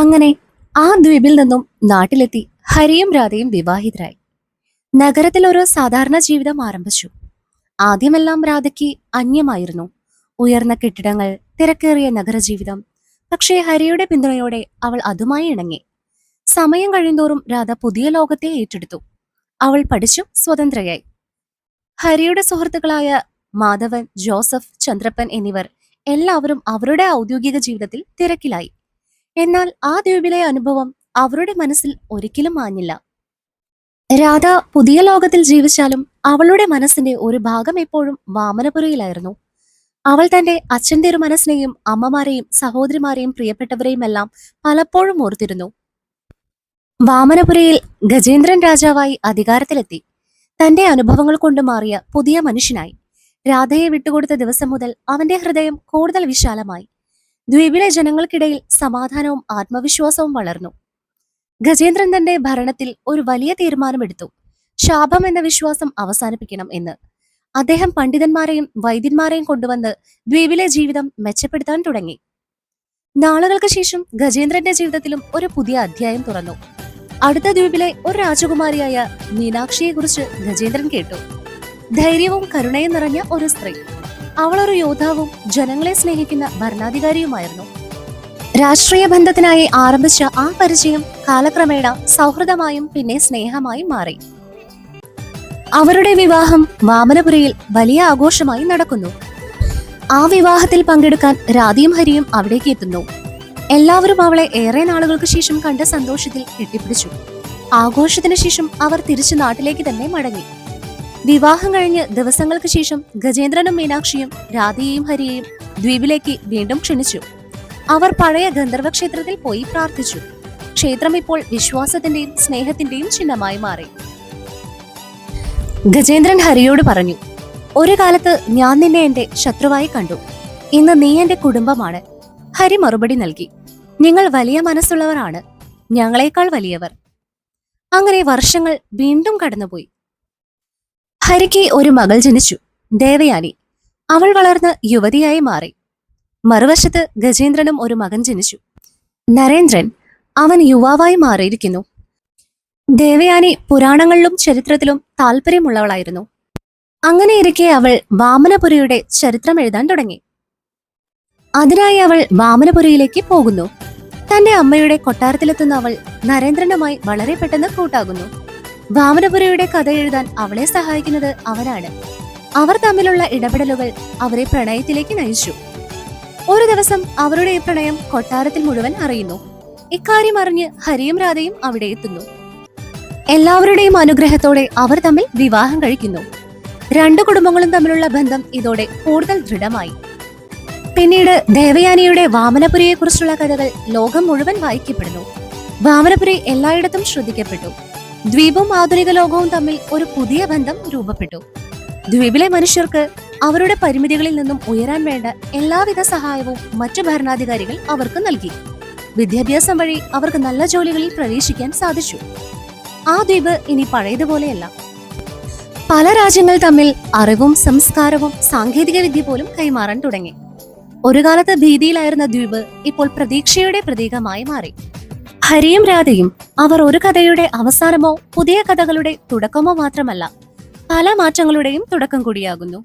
അങ്ങനെ ആ ദ്വീപിൽ നിന്നും നാട്ടിലെത്തി ഹരിയും രാധയും വിവാഹിതരായി. നഗരത്തിൽ ഒരു സാധാരണ ജീവിതം ആരംഭിച്ചു. ആദ്യമെല്ലാം രാധയ്ക്ക് അന്യമായിരുന്നു. ഉയർന്ന കെട്ടിടങ്ങൾ, തിരക്കേറിയ നഗരജീവിതം. പക്ഷേ ഹരിയുടെ പിന്തുണയോടെ അവൾ അതുമായി ഇണങ്ങി. സമയം കഴിയുന്തോറും രാധ പുതിയ ലോകത്തെ ഏറ്റെടുത്തു. അവൾ പഠിച്ചു, സ്വതന്ത്രയായി. ഹരിയുടെ സുഹൃത്തുക്കളായ മാധവൻ, ജോസഫ്, ചന്ദ്രപ്പൻ എന്നിവർ എല്ലാവരും അവരുടെ ഔദ്യോഗിക ജീവിതത്തിൽ തിരക്കിലായി. എന്നാൽ ആ ദ്വീപിലെ അനുഭവം അവരുടെ മനസ്സിൽ ഒരിക്കലും മാഞ്ഞില്ല. രാധ പുതിയ ലോകത്തിൽ ജീവിച്ചാലും അവളുടെ മനസ്സിന്റെ ഒരു ഭാഗം എപ്പോഴും വാമനപുരയിലായിരുന്നു. അവൾ തന്റെ അച്ഛന്റെ ഒരു മനസ്സിനെയും അമ്മമാരെയും സഹോദരിമാരെയും പ്രിയപ്പെട്ടവരെയും എല്ലാം പലപ്പോഴും ഓർത്തിരുന്നു. വാമനപുരയിൽ ഗജേന്ദ്രൻ രാജാവായി അധികാരത്തിലെത്തി. തന്റെ അനുഭവങ്ങൾ കൊണ്ട് മാറിയ പുതിയ മനുഷ്യനായി. രാധയെ വിട്ടുകൊടുത്ത ദിവസം മുതൽ അവന്റെ ഹൃദയം കൂടുതൽ വിശാലമായി. ദ്വീപിലെ ജനങ്ങൾക്കിടയിൽ സമാധാനവും ആത്മവിശ്വാസവും വളർന്നു. ഗജേന്ദ്രൻ തന്റെ ഭരണത്തിൽ ഒരു വലിയ തീരുമാനമെടുത്തു. ശാപം എന്ന വിശ്വാസം അവസാനിപ്പിക്കണം എന്ന്. അദ്ദേഹം പണ്ഡിതന്മാരെയും വൈദ്യന്മാരെയും കൊണ്ടുവന്ന് ദ്വീപിലെ ജീവിതം മെച്ചപ്പെടുത്താൻ തുടങ്ങി. നാളുകൾക്ക് ശേഷം ഗജേന്ദ്രന്റെ ജീവിതത്തിലും ഒരു പുതിയ അധ്യായം തുറന്നു. അടുത്ത ദ്വീപിലെ ഒരു രാജകുമാരിയായ മീനാക്ഷിയെക്കുറിച്ച് ഗജേന്ദ്രൻ കേട്ടു. ധൈര്യവും കരുണയും നിറഞ്ഞ ഒരു സ്ത്രീ. അവൾ ഒരു യോദ്ധാവും ജനങ്ങളെ സ്നേഹിക്കുന്ന ഭരണാധികാരിയുമായിരുന്നു. രാഷ്ട്രീയ ബന്ധത്തിനായി ആരംഭിച്ച ആ പരിചയം കാലക്രമേണ സൗഹൃദമായും പിന്നെ സ്നേഹമായും മാറി. അവരുടെ വിവാഹം വാമനപുരയിൽ വലിയ ആഘോഷമായി നടക്കുന്നു. ആ വിവാഹത്തിൽ പങ്കെടുക്കാൻ രാധയും ഹരിയും അവിടേക്ക് എത്തുന്നു. എല്ലാവരും അവളെ ഏറെ നാളുകൾക്ക് ശേഷം കണ്ട സന്തോഷത്തിൽ കെട്ടിപ്പിടിച്ചു. ആഘോഷത്തിന് ശേഷം അവർ തിരിച്ചു നാട്ടിലേക്ക് തന്നെ മടങ്ങി. വിവാഹം കഴിഞ്ഞ് ദിവസങ്ങൾക്ക് ശേഷം ഗജേന്ദ്രനും മീനാക്ഷിയും രാധയെയും ഹരിയെയും ദ്വീപിലേക്ക് വീണ്ടും ക്ഷണിച്ചു. അവർ പഴയ ഗന്ധർവ ക്ഷേത്രത്തിൽ പോയി പ്രാർത്ഥിച്ചു. ക്ഷേത്രം ഇപ്പോൾ വിശ്വാസത്തിന്റെയും സ്നേഹത്തിന്റെയും ചിഹ്നമായി മാറി. ഗജേന്ദ്രൻ ഹരിയോട് പറഞ്ഞു, ഒരു കാലത്ത് ഞാൻ നിന്നെ എന്റെ ശത്രുവായി കണ്ടു. ഇന്ന് നീ എന്റെ കുടുംബമാണ്. ഹരി മറുപടി നൽകി, നിങ്ങൾ വലിയ മനസ്സുള്ളവരാണ്, ഞങ്ങളെക്കാൾ വലിയവർ. അങ്ങനെ വർഷങ്ങൾ വീണ്ടും കടന്നുപോയി. ഹരിക്ക് ഒരു മകൾ ജനിച്ചു, ദേവയാനി. അവൾ വളർന്ന് യുവതിയായി മാറി. മറുവശത്ത് ഗജേന്ദ്രനും ഒരു മകൻ ജനിച്ചു, നരേന്ദ്രൻ. അവൻ യുവാവായി മാറിയിരിക്കുന്നു. ദേവയാനി പുരാണങ്ങളിലും ചരിത്രത്തിലും താല്പര്യമുള്ളവളായിരുന്നു. അങ്ങനെയിരിക്കെ അവൾ വാമനപുരയുടെ ചരിത്രം എഴുതാൻ തുടങ്ങി. അതിനായി അവൾ വാമനപുരയിലേക്ക് പോകുന്നു. തന്റെ അമ്മയുടെ കൊട്ടാരത്തിലെത്തുന്ന അവൾ നരേന്ദ്രനുമായി വളരെ പെട്ടെന്ന് കൂട്ടാകുന്നു. വാമനപുരയുടെ കഥ എഴുതാൻ അവളെ സഹായിക്കുന്നത് അവരാണ്. അവർ തമ്മിലുള്ള ഇടപെടലുകൾ അവരെ പ്രണയത്തിലേക്ക് നയിച്ചു. ഒരു ദിവസം അവരുടെ ഈ പ്രണയം കൊട്ടാരത്തിൽ മുഴുവൻ അറിയുന്നു. ഇക്കാര്യം അറിഞ്ഞ് ഹരിയും രാധയും അവിടെ എത്തുന്നു. എല്ലാവരുടെയും അനുഗ്രഹത്തോടെ അവർ തമ്മിൽ വിവാഹം കഴിക്കുന്നു. രണ്ടു കുടുംബങ്ങളും തമ്മിലുള്ള ബന്ധം ഇതോടെ കൂടുതൽ ദൃഢമായി. പിന്നീട് ദേവയാനിയുടെ വാമനപുരിയെ കുറിച്ചുള്ള കഥകൾ ലോകം മുഴുവൻ വായിക്കപ്പെടുന്നു. വാമനപുരി എല്ലായിടത്തും ശ്രദ്ധിക്കപ്പെട്ടു. ദ്വീപും ആധുനിക ലോകവും തമ്മിൽ ഒരു പുതിയ ബന്ധം രൂപപ്പെട്ടു. ദ്വീപിലെ മനുഷ്യർക്ക് അവരുടെ പരിമിതികളിൽ നിന്നും ഉയരാൻ വേണ്ട എല്ലാവിധ സഹായവും മറ്റു ഭരണാധികാരികൾ അവർക്ക് നൽകി. വിദ്യാഭ്യാസം വഴി അവർക്ക് നല്ല ജോലികളിൽ പ്രവേശിക്കാൻ സാധിച്ചു. ആ ദ്വീപ് ഇനി പഴയതുപോലെയല്ല. പല രാജ്യങ്ങൾ തമ്മിൽ അറിവും സംസ്കാരവും സാങ്കേതിക വിദ്യ പോലും കൈമാറാൻ തുടങ്ങി. ഒരു കാലത്ത് ഭീതിയിലായിരുന്ന ദ്വീപ് ഇപ്പോൾ പ്രതീക്ഷയുടെ പ്രതീകമായി മാറി. ഹരിയും രാധയും അവർ ഒരു കഥയുടെ അവസാനമോ പുതിയ കഥകളുടെ തുടക്കമോ മാത്രമല്ല, പല മാറ്റങ്ങളുടെയും തുടക്കം കൂടിയാകുന്നു.